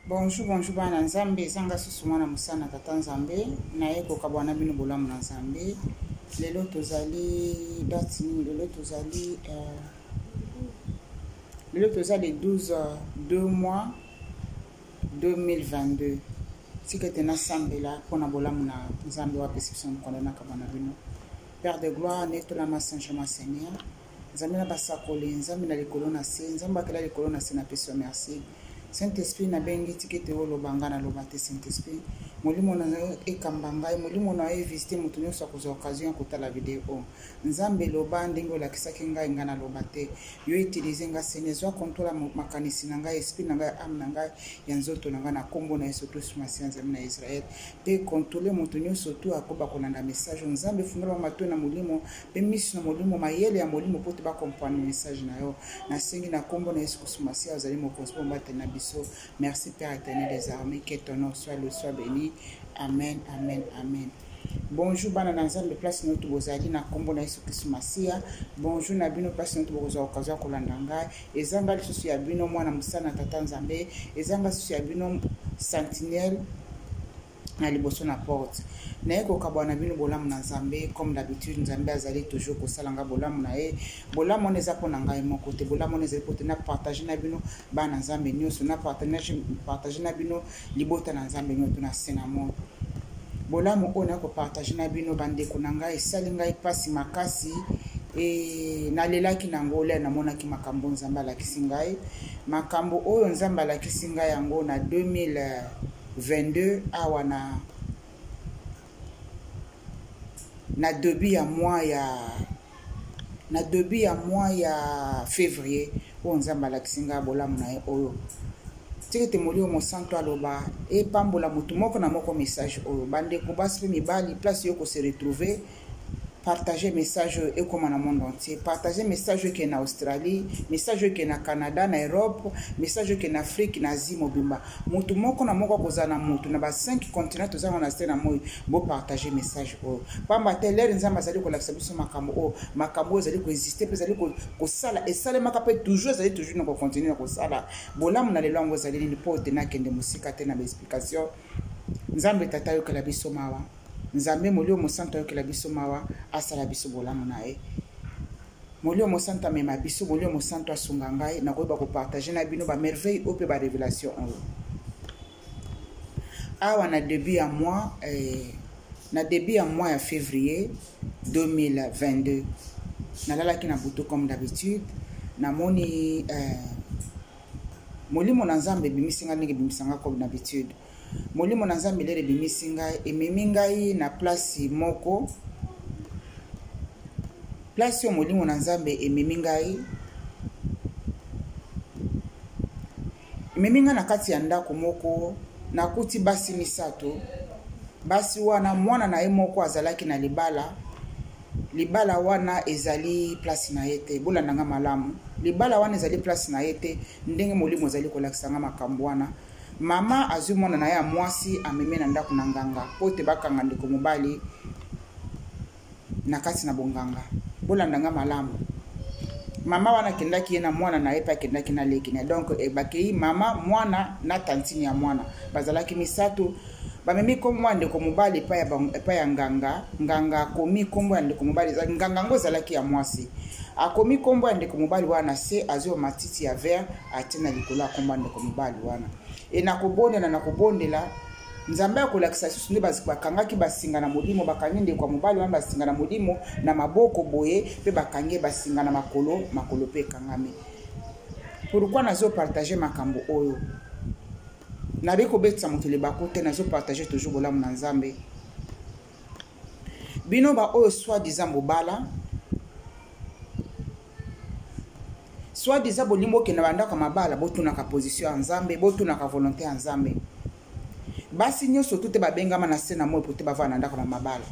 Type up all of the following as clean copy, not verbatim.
Bonjour, bonjour, bana Nzambe, zanga susumana musana tata Nzambe, naye kokabwana bino bolamu na Nzambe. Lelo tozali date ni lelo tozali 12 2 mois 2022. Sikete na sambela pona bolamu na Nzambe wa perception kondana kabana bino. Père de gloire, netola ma Saint-Germain Seigneur. Nzambe na basakole, Nzambe na likolo na se, Nzambe akela likolo na se na peso merci. Saint-Esprit na bengi tikete o lobanga na lobate Saint-Esprit. Molimo na ekambanga, molimo na visiter mutu nyonso akozwa occasion kotala vidéo. Nzambe loba ndenge olakisaki ngai nga na lobate. Yo utiliser nga Seigneur, zwa contrôle makanisi na ngai, esprit na ngai, âme na ngai, ya nzoto na ngai na kombo na Yesu Kristo masi Nzambe na Israël. Pe contrôler mutu nyonso tu akoba kolanda message. Nzambe fungola mato na molimo, pe misu na molimo mayele ya molimo pote ba comprendre message na yo. Na sengi na kombo na Yesu Kristo masi azali mokonzi mbate na biso. Merci Père éternel des armées, que ton nom soit béni. Amen, amen, amen. Bonjour bana Nzambe, place notre bozali na kombo na Yesu Kristo Masia. Bonjour na bino place notre boza occasion kolanda ngai. Ezanga lisusu ya bino mwana musana tata Nzambe, ezanga lisusu ya bino sentinelle na liboso na porte. Naye kokabwana bino bolamu na Nzambe comme d'habitude. Nzambe azali toujours kosalanga bolamu na ye. Bolamu on eza pona ngai moko te, bolamu on ezali pote na partager na bino bana Nzambe nyonso, na partager na bino libota na Nzambe nyonso na senamo. Bolamu on ko partager na bino bandeko na ngai esali ngai pasi makasi nalelaki na ngole na monaki makambo Nzambe alakisi ngai. Makambo oyo Nzambe alakisi ngai yango na 2022 awa na début ya mois ya février o Nzambe alakisi ngai bolamu na ye oyo. Tikete molio mo santo aloba e pambola mutu moko na moko message oyo bandeko basi pe mibali place yo ko se retrouver. Partager message et comme dans le monde entier. Partager message qui est en Australie, message qui est en Canada, en Europe, message qui est en Afrique, en Asie, mobimba. Mutu moko na moko kozana mutu na ba 5 continents toza na stena moyo bo partager message o. Pamba teler nzamba zali ko lakisa biso makambo zali ko exister pe zali ko sala et sala makape toujours zali toujours na ko continuer ko sala. Bolamu na lelo ngo zali ni pote na kende musika te na explication. Nzambe tata yo kala biso mawa. Nzambe molio mosanto ayokela biso mawa asala biso bolamu na ye. Molio mosanto amema biso, molio mosanto asunga ngai na koyeba ko partager na bino ba merveille ou pe ba révélation en awa na début ya mois ya février 2022 nalalaki na buto comme d'habitude na moni molimo na Nzambe bimisinga ndenge bimisanga comme d'habitude. Molimo na Nzambe lere bimisi ngai ememi ngai na place moko. Place yo molimo na Nzambe ememi ngai na kati ya ndako moko na kuti basi misato. Basi wana mwana na ye moko azalaki na libala wana ezali place na yete bola nanga malamu. Libala wana ezali place na yete ndenge molimo ezali kolakisa nga makambo wana. Mama azui mwana na ya mwasi ameme na ndako na nganga pote bakanga ndeko mobali na kati na bonganga bolanda nga malamu. Mama wana kendaki ye na mwana na ye pa kendaki na leki na donc bakei mama mwana na tantini ya mwana bazalaki misato bamemi kombo ndeko mobali pa ya nganga komi kombo ya ndeko mobali nganga ngo zalaki ya mwasi akomi kombo ya ndeko mobali wana se azio matiti ya vert atina likolo kombo ndeko mobali wana e na kobondela Nzambe akolakisa susu nde bakangaki basinga na molimo bakangi ndeko mobali wana basinga na molimo na maboko boye pe bakangi basinga na makolo pe kangami. Pourquoi nazo partager makambo oyo na beko betsa motele bakote nazo partager toujours bolamu na Nzambe bino ba oyo soit disant bobala soit disant bolimo ke na bandaka mabala botuna ka position ya Nzambe botuna ka volonté ya Nzambe basi nyonso tute babengama na sena mo pote bavana ndaka mabala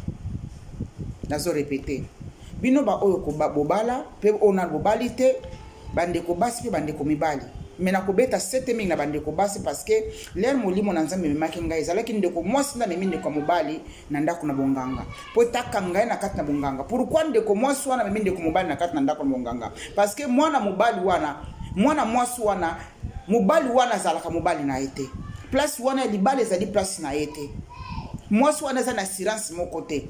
nazo répéter bino ba oyo ko bobala pe ona bobalite bandeko basi pe bandeko mibali mena kobeta 7000 na bandeko basi parce que l'air molimo na Nzambe memaki ngai ezalaki ndeko mwasi na memi ndeko mobali na ndako na bonganga po taka ngai na kati na bonganga. Pourquoi ndeko mwasi wana memi ndeko mobali na kati na ndako na bonganga? Parce que mwana mwasi wana mobali wana zalaka mobali na ete place wana libala ezali place na ye te mwasi wana eza na assurance moko te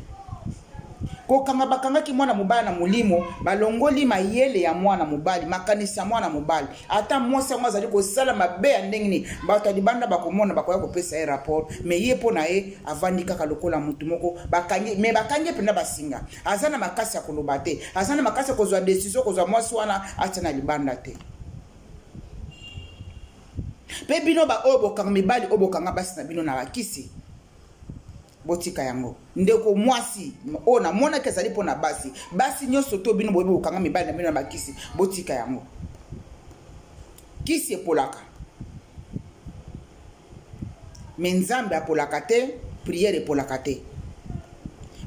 kokanga bakangaki mwana mobali na molimo balongoli mayele ya mwana mobali makanisi ya mwana mobali ata mwasi yango azali kosala mabe ya ndenge nini bato ya libanda bakomona bakoya kopesa ye rapport me ye mpo na ye avandi kaka lokola mutu moko bakangi mpena basinga aza na makasi ya koloba te aza na makasi ya kozwa desizio kozwa mwasi wana atia na libanda te mpe bino baoyo bokanga mibali oyo bokanga basi na bino na bakisi botika yango ndeko mwasi o na mona ke zali pona basi nyonso to bino boyebi bokanga mibali na bino na bakisi botika yango kisi epolaka me nzambe apolaka te priere epolaka te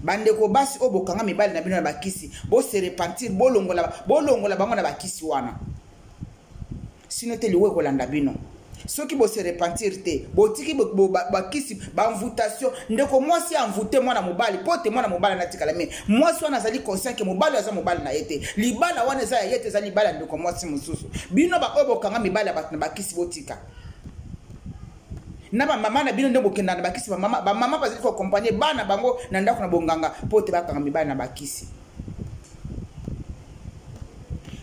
bandeko basi o bokanga mibali na bino na bakisi bo se repentir bolongola bango na bakisi wana sino te liwe kolanda bino soki bo se repentir te botiki bakisi ba invitation ndeko mwasi envoûter mwana mobali pote mwana mobali natikala me mwasi wana azali conscient ke mobali aza mobali na yete libala wana eza yete eza libala ndeko mwasi mususu bino ba obo kanga mibali abat na bakisi botika na ba mama na bino ndebo kenda na bakisi ba mama bazali ko accompagner bana bango na ndako na bonganga pote bakanga mibali na bakisi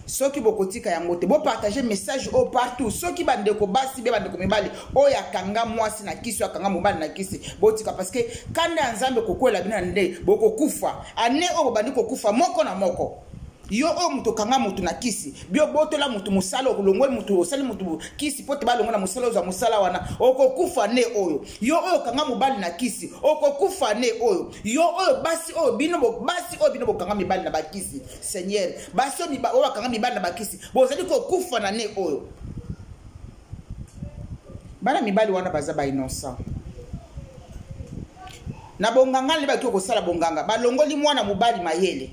soki bokotika yango te bo partager message au partout soki bandeko basi be bandeko mibali o yakanga mwasi na kisi yakanga mobali na kisi botika parce que kanda nzambe kokwela bina nde bokokufa ane o bandi kokufa moko na moko yo o muto kanga mutu na kisi bio botola mutu musala okulongwe mutu osali mutu kisi pote balongo na musala oza musala wana okokufa ne oyo yo oyo kanga mobali na kisi okokufa ne oyo yo oyo basi oyo bino bo kanga mibali na bakisi Seigneur basi oyo kanga mibali na bakisi bozali kokufa na ne oyo bana mibali wana baza ba innocent na bonganga le ba ko sala bonganga balongoli mwana mobali mayele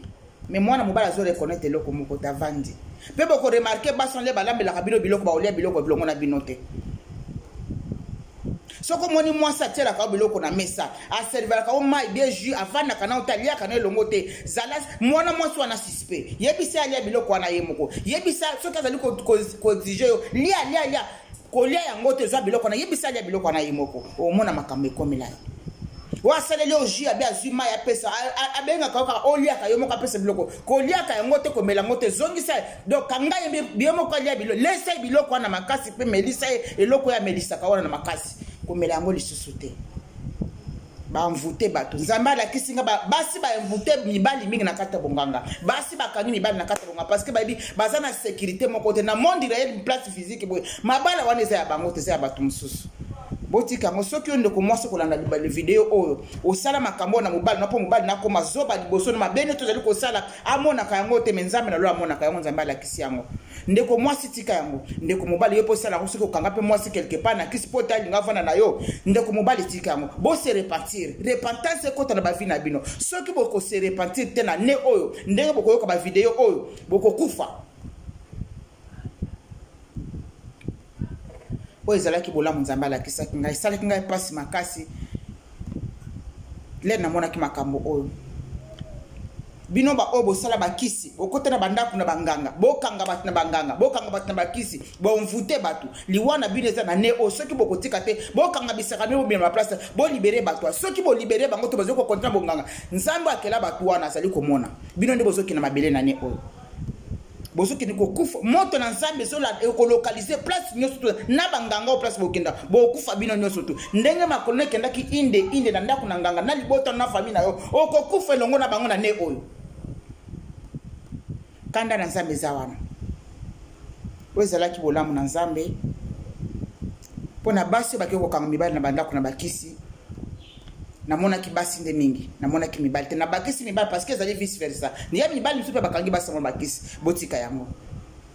mais mwana mobala zo reconnaître loko moko tavandi pe boko remarquer bason le balambela kabilo biloko ba olia biloko bilongo na binote soko moni mwasa tela ka biloko na mesa a servir ka o mai bien jus avana kana utalia kana longote zala mwana mwasi wana suspect yebisa alia biloko wana yemoko yebisa soki azali ko exiger yo lia kolia yango te za biloko na yebisa alia biloko wana yemoko o mona makambe komela wa salele oji abi azuma ya pesa abenga ka olia ka yomo ka pesa biloko ko lia ka ngote ko mela ngote zongisa donc kanga biemo ko lia bilo lesa biloko na makasi pe melisa eloko ya melisa ka wana na makasi ko mela ngo lisusu te ba envoûter bato nzamba la kisinga basi ba envoûter mibali mingi na kata bonganga basi ba kangi mibali na kata bonganga parce que ba bi baza na sécurité moko te na monde réel place physique boy mabala wana eza ya bango te ya bato mususu botika ngo soki onde ko mwasi kolanda libale video oyo osala makambo na mobali na po mobali na koma zoba liboso na mabene to zali ko sala amona ka yango te menzambe na lo amona ka yango nzamba la kisi yango ndeko mwasi tika yango ndeko mobali yepo sala ko soki okanga pe mwasi quelque part na kisi pota linga vana na yo ndeko mobali tika yango bo se repentir repentance ko ta na ba vie na bino soki boko se repentir te na ne oyo ndenge boko yoka ba video oyo boko kufa o ezalaki bolamu nzamba la kisaki ngai salaki ngai pasi makasi le na mona ki makambo oyo bino ba obo sala bakisi okota na bandako na banganga bokanga bat na banganga bokanga bat na bakisi bo mvute batu liwana bino eza na ne o soki bokotika te bokanga bisaka ne obima place bo libérer batu soki bo libérer bango to bazoko kontra bonganga nzambo akela batu wana azali komona bino ndi bozoki na mabele na ne oyo bozoki ni kokufa moto na nzambe so la ekolokaliser place nyoso to na banganga o place bokenda bokufa bino nyoso to ndenge makolo kenda ki inde na ndako na nganga na libota na famille na yo okokufa longo na bango na ne oyo kanda na nzambe za wana wezalaki bolamu na nzambe pona basi bakeko kanga mibali na bandako na bakisi na mona ki basi nde mingi na mona ki mibali te na bakisi mibali parce que ezali vice versa ni ya mibali msupe bakangi basi mo bakisi botika yango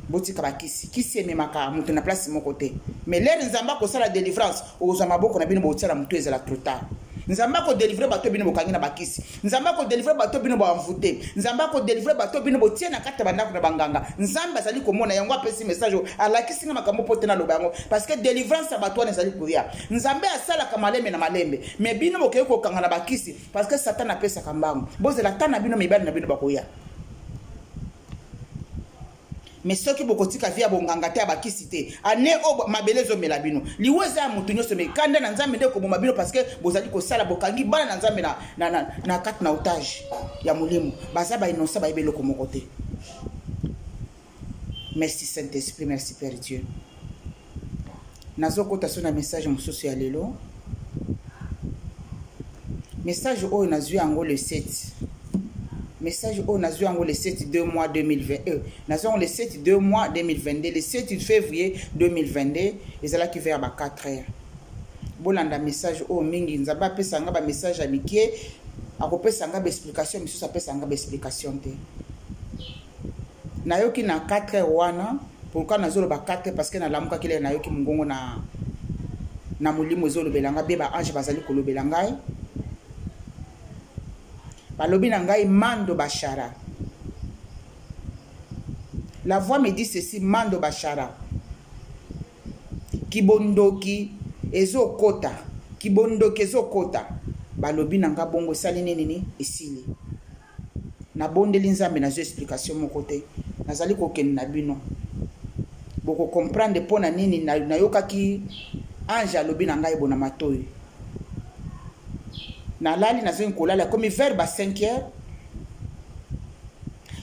botika bakisi kisi ememaka mutu na place moko te mais l'air nzamba ko sala délivrance oza maboko na bino botsala mutu ezala trop tard nzamba ko délivrer bato bino bokangi na bakisi nzamba ko délivrer bato bino bo envoûter nzamba ko délivrer bato bino botie na kata bandako na banganga nzamba azali komona yango apesi message alakisi na makambo pote na lobango parce que délivrance bato wana ezali kuya nzambe asala kamalembe na malembe mais bino bokeyo ko kanga na bakisi parce que satan apesa kambango bozela tana bino mibali na bino bakoya mais ceux qui bokotika via bonganga te abakisite ane o mabelezo melabino liweza ya mutu nyoso me kanda na nzambe ndeko bomabino parce que bozali ko sala bokangi bana na nzambe na kat na otage ya mulimo baza ba inosa ba ebelo ko mokote. Merci Saint-Esprit, merci Père Dieu. Nazo kota sona message mosusu ya lelo. Message o nazu yango le 7. Message au nazu yango le 7 2 mois 2020. Nazu yango le 7 2 mois 2022. Le 7 février 2022. Ezala ki vers ba 4 heures. Bolanda message au mingi nzaba pesa nga ba message amikie. Akopesa nga ba explication misusu apesa nga ba explication te. Nayoki na 4 heures wana. Pourquoi nazo ba 4 heures parce que na lamuka kile nayoki mungongo na mulimo zolo belanga beba ange bazali ko lobelanga. Balobi na ngai Mando Bachara. La voix me dit ceci, Mando Bachara. Kibondoki ezo kota. Kibondoki ezo kota. Balobi na nga bongo sali nini esili. Na bondeli nzambe na zo explication mon côté. Nazali ko ken na bino. Boko comprendre pona nini na yoka ki ange alobi na ngai bona matoyi. Na lali na zin kolala comme vers ba 5 heures.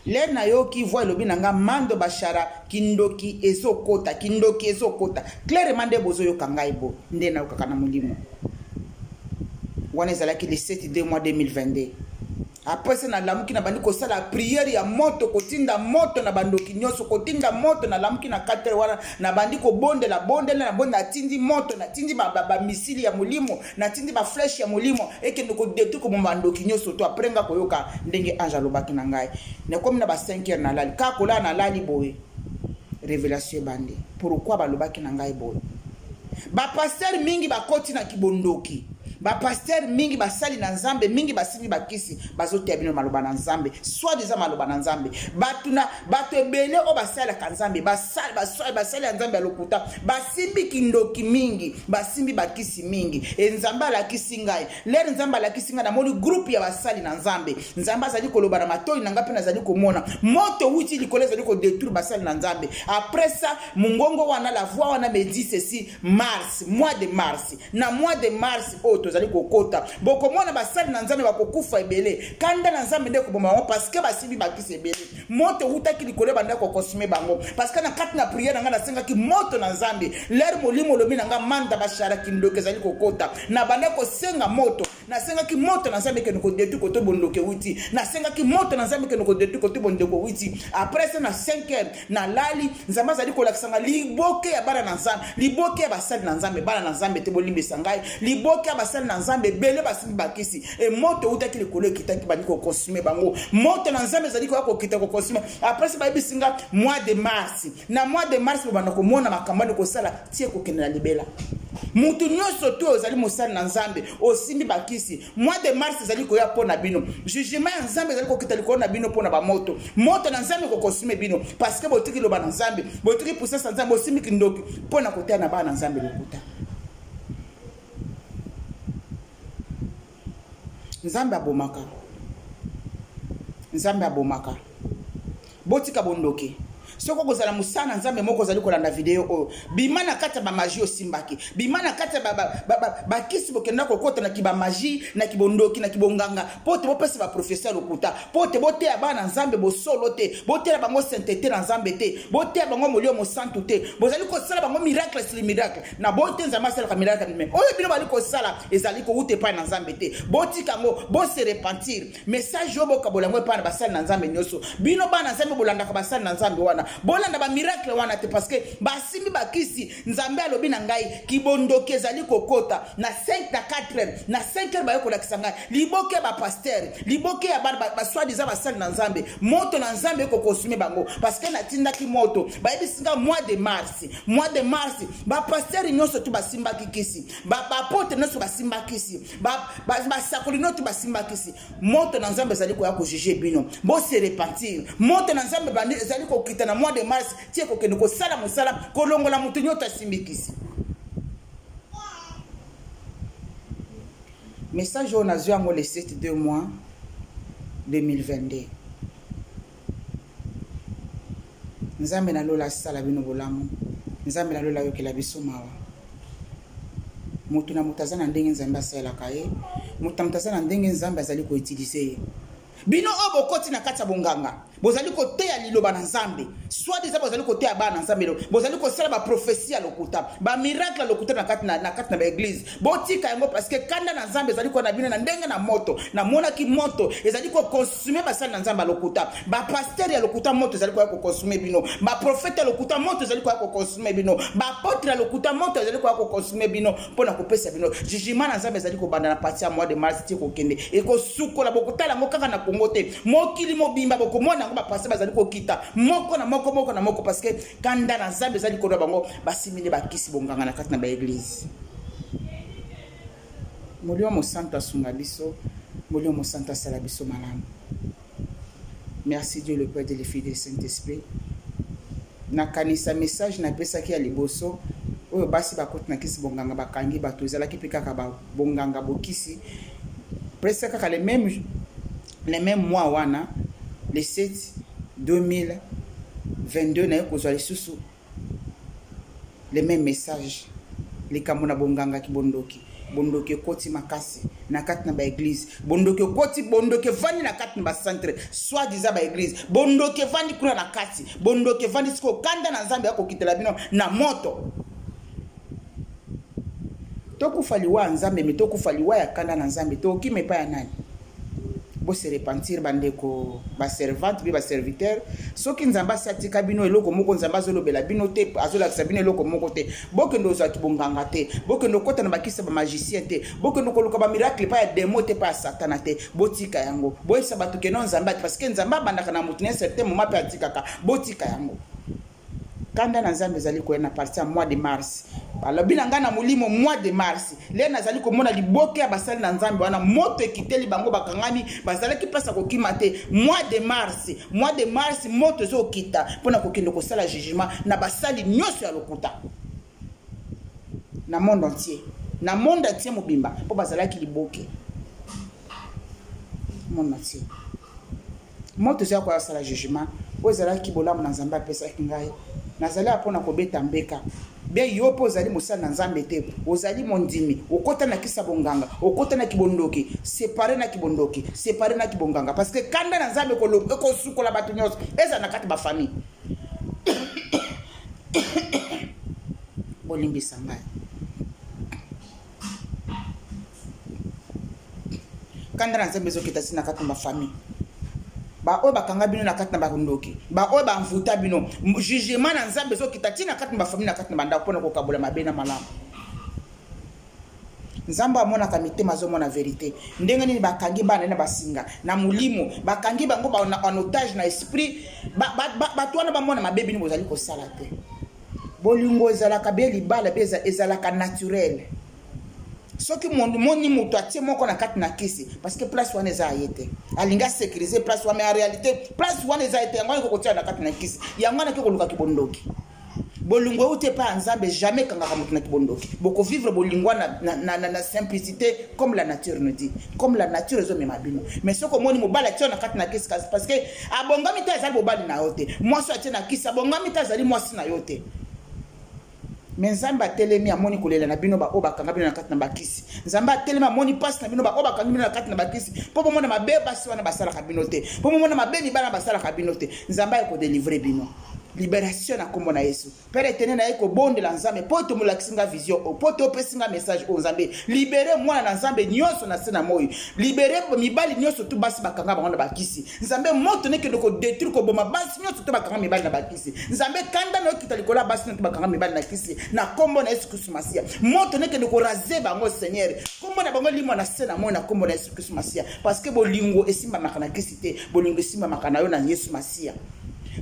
L'air na yo ki voit lobi nanga Mando Bachara kindoki ezokota kindoki ezokota clairement de bozo yo kangai bo nde na okaka na mulimo. Wana ezalaki le 7 2 mois 2022. Après ça na lamuki na bandi ko sala prière ya moto kotinda moto na bandoki nyoso kotinda moto na lamuki na 4 wana na bandi ko bondela na bonda tindi moto na tindi ba misili ya mulimo na tindi ba flèche ya mulimo eke ndoko detu ko bandoki nyoso to aprenga koyoka ndenge anja lobaki na ngai ne comme na ba 5 heures na lali ka kola na lali boye révélation bande pourquoi ba lobaki na ngai boye ba pasteur mingi ba koti na kibondoki. Ba pasteur mingi basali na nzambe mingi basili bakisi bazote bino maloba na nzambe soit déjà maloba na nzambe bato ebele o basala ka nzambe basali nzambe lokuta basimbi kindoki mingi basimbi bakisi mingi nzambe ala kisi ngai lere nzambe ala kisi ngai na moni groupe ya basali na nzambe azali koloba na matoi na ngapi nazali komona moto wuti likoleza liko détruire basali na nzambe après ça mungongo wana la voix wana me dit ceci mars mois de mars na mois de mars tozali kokota boko mona basali na nzambe bakokufa ebele kanda na nzambe ndeko bomama parce que basimbi bakisi ebele moto utaki likole banda ko consumer bango parce que na kati na prière nga na senga ki moto na nzambe l'air molimo lobi nga Mando Bachara kindoke zali kokota na banda ko senga moto na senga ki moto na nzambe ke nko detu ko to bondoke wuti na senga ki moto na nzambe ke nko detu ko to bondoko wuti après ça na 5 heures na lali nzambe zali ko lakisanga liboke ya bana na nzambe liboke ya basali na nzambe bana na nzambe te bolimbe sangai liboke ya basali na nzambe bele basimbi bakisi e moto utaki likolo kitaki bani ko consumer bango moto na nzambe zali ko kita ko consumer après ça babi singa mois de mars na mois de mars bana ko mona makambani ko sala tie ko kenela libela mutu nyoso to ozali mosali na nzambe osimbi bakisi mois de mars zali ko ya pona bino jugement ya nzambe zali ko kita likolo na bino pona ba moto na nzambe ko consumer bino parce que botiki loba na nzambe botiki puissance na nzambe osimbi kindoki pona kotea na ba na nzambe lokuta. Nzambe abomaka. Nzambe abomaka. Botika bondoke. Soko kozala musana nzambe moko zali kolanda video o bimana kata ba magie osimbaki bimana kata ba kisi bokenda kokota na kiba magie na kibondoki na kibonganga pote bopesa ba professeur lokuta pote bote ya bana nzambe bo solo te bote ya bango sainteté na nzambe te bote ya bango molio mo santu te bozali ko sala bango miracle sur miracle na bote nzambe sala ka miracle même oyo bino bali ko sala ezali ko ute pa na nzambe te botika ngo bo se repentir message yo boka bolango pa na basala na nzambe nyoso bino bana nzambe bolanda ka basala na nzambe wana bolanda ba miracle wana te parce que basimbi bakisi nzambe alobi na ngai kibondoke ezali kokota na 5 na 4 na 5 heures bayo kolakisa ngai liboke ba pasteur liboke ya ba soi-disant basali na nzambe moto na nzambe ko consumer bango parce que na tindaki moto bayebi singa mois de mars ba pasteur nyoso tu basimba kisi ba pote nyoso basimba kisi ba sakoli nyoso basimba kisi moto na nzambe ezali ko ya ko juger bino bo se repentir moto na nzambe bandi ezali ko kita na mois de mars tie ko kende ko sala musala ko longola mutu nyota simbikisi message on a yango le 7 2 mois 2022 nzambe na lola sala bino bolamu nzambe na lola yokela biso mawa mutu na mutu aza na ndenge nzambe asalelaka ye mutu na mutu aza na ndenge nzambe azali koutilize ye bino oyo bokoti na kati ya bonganga bozali koteya liloba na nzambe soit déjà bozali koteya bana na nzambe bozali kosala baprofesie ya lokuta bamiracle ya lokuta na kati na baeglise botika yango parce que kanda na nzambe ezali koya na bino na ndenge na moto namonaki moto ezali kokonsume basali na nzambe ya lokuta bapaster ya lokuta moto ezali koya kokonsume bino baprofete ya lokuta moto ezali koya kokonsume bino bapotre ya lokuta moto ezali koya kokonsume bino mpona kopesa bino jugement na nzambe ezali kobanda na parti ya mois de mars ti kokende ekosukola bokotala yango kaka na kongo te mokili mobimba bokomona yango bapase bazali kokita moko na moko parce que kanda na nzambe ezali koda bango basimile bakisi bonganga na kati na baeglise molio mosanto asunga biso molio mosanto asala biso malamu. Merci Dieu le Père de le Fils et le Saint-Esprit nakanisa message napesaki ya liboso oyo basi bakoti na kisi bonganga bakangi bato ezalaki mpe kaka bonganga bokisi presque kaka les mêmes mois wana le 7 2022 na kozwa lisusu les mêmes messages likambo na bonganga ki bondoki koti makasi na kati na ba église bondoki koti bondoki vandi na kati na ba centre soit disant ba église bondoki vandi kuna na kati bondoki vandi siko kanda na nzambe yako kitela bino na moto tokufaliwa nzambe metokufaliwa ya kanda na nzambe tokimepa ya nani bo se repentir bandeko ba servante bi ba serviteur soki nzamba satika bino eloko moko nzamba zolobela bino te azola sabine eloko moko te bokendo za kibonganga te bokendo kota na bakisa ba magicien te bokendo koluka ba miracle pa ya demo te pa satana te botika yango boyesa batu keno nzamba parce que nzamba bandaka na mutu ne certain moment pe atikaka botika yango kanda na nzambe zali ko na partir ya mois de mars balobi na ngana mulimo mois de mars le nazali komona liboke ya basali na nzambe wana moto ekiteli bango bakangami bazali ki place kokima te mois de mars moto zo kita pona kokende ko sala jugement na basali nyoso ya lokuta na monde entier mobimba po bazali ki liboke monde entier moto zo ko sala jugement ozala ki bolamu na nzambe pesa kingai nazali apona kobeta mbeka be yo po ozali mosala na nzambe te ozali mondimi okota na kisa bonganga okota na kibondoki séparé na kibonganga parce que kanda na nzambe ko sukola batu nyos eza na kati ba famille bolimbisa ngai kanda na nzambe zokita sina kati ba famille ba oyo bakanga bino na kati na bakundoki ba oyo bamvuta bino jugement na nzambe ezokita tina kati na bafamile na kati na bandako mpona kokabola mabe na malamu nzambe amonaka mitema azomona verité ndenge nini bakangi bana na basinga na mulimo bakangi bango en otage na esprit bato wana bamona mabe bino bozali kosala te bolingo ezalaka be libala be ezalaka naturel soki moni mutu atie moko na kati na kisi parce que place wana eza ayete alinga sécuriser place wana mais en réalité place wana eza ayete yango ko kotia na kati na kisi yango na kikoluka kibondoki bolingo ute pa nzambe jamais kangaka mutu na kibondoki boko vivre bolingo na simplicité comme la nature nous dit comme la nature ezo mema bino mais soko moni mobala tia na kati na kisi parce que abongami ta ezali bobali na yote moi so atie na kisi abongami ta ezali moi si na yote mais nzambe atelemi amoni kolela na bino ba oba kanga bino na kati na bakisi nzambe atelemi amoni passe na bino ba oba kanga bino na kati na bakisi po bomona mabe basi wana basala ka bino te po bomona mabe ni bana basala ka bino te nzambe ko délivrer bino libération na kombo na Yesu père éternel na eko bonde la nzambe po to mulakisinga vision po to pesinga message o nzambe libérer moi na nzambe nyonso na sena moyo libérer mibali nyonso tu basi bakanga bango na bakisi nzambe moto ne kendo ko détruire ko boma basi nyonso tu bakanga mibali na bakisi nzambe kanda no kitalikola basi tu bakanga mibali na kisi na kombo na Yesu Kristo Masia moto ne kendo ko raser bango Seigneur kombo na bango limo na sena moyo na kombo na Yesu Kristo Masia parce que bolingo esimba makana kisi te bolingo esimba makana yo na Yesu Masia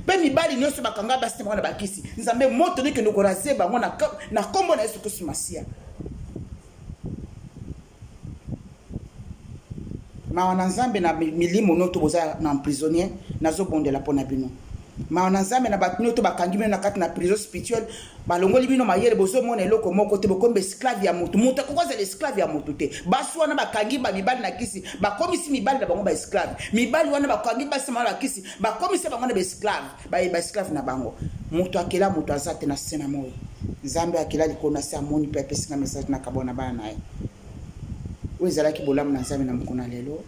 pe mibali nyonso bakanga basi bango na bakisi nzambe moto ne kendo ko raser bango na kombo na Yesu Kristo Masia ma wana nzambe na milimo noto boza na prisonnier nazo bondela pona bino ma na nzambe na bato nyonso bakangi bino na kati na prison spirituelle balongoli bino mayele bozomona eloko moko te bokomba esclave ya motu moto akokozala esclave ya motu te basi wana bakangi bamibali na kisi bakomisi mibali na bango baesclave mibali wana bakangi basi mala na kisi bakomisi bango na baesclave baesclave na bango moto akela moto aza te na se na moi nzambe akela likolo na se amoni mpe apesinga message na kabona bana na ye oyo ezalaki bolamu na nzambe na mokona lelo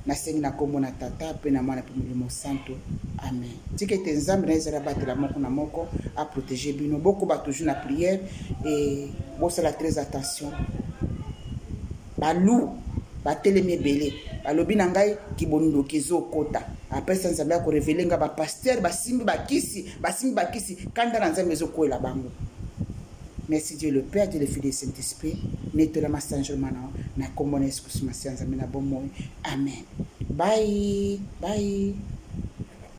nasengi na kombo na tata pe na mwana pe molimo santo amen tika ete nzambe na ezala batela moko na moko a protéger bino bokoba toujours na prière et bosala très attention balu batelemi ebele balobi na ngai kibondoki ezokota apesa nzambe ya korevele nga bapaster basimbi bakisi kanda na nzambe ezokwela bango. Merci Dieu le Père, Dieu le Fils et le Saint-Esprit. Nettoie ma Saint-Germain maintenant. Na kombo na Yesu Kristo masianza mina bomoy. Amen. Bye. Bye.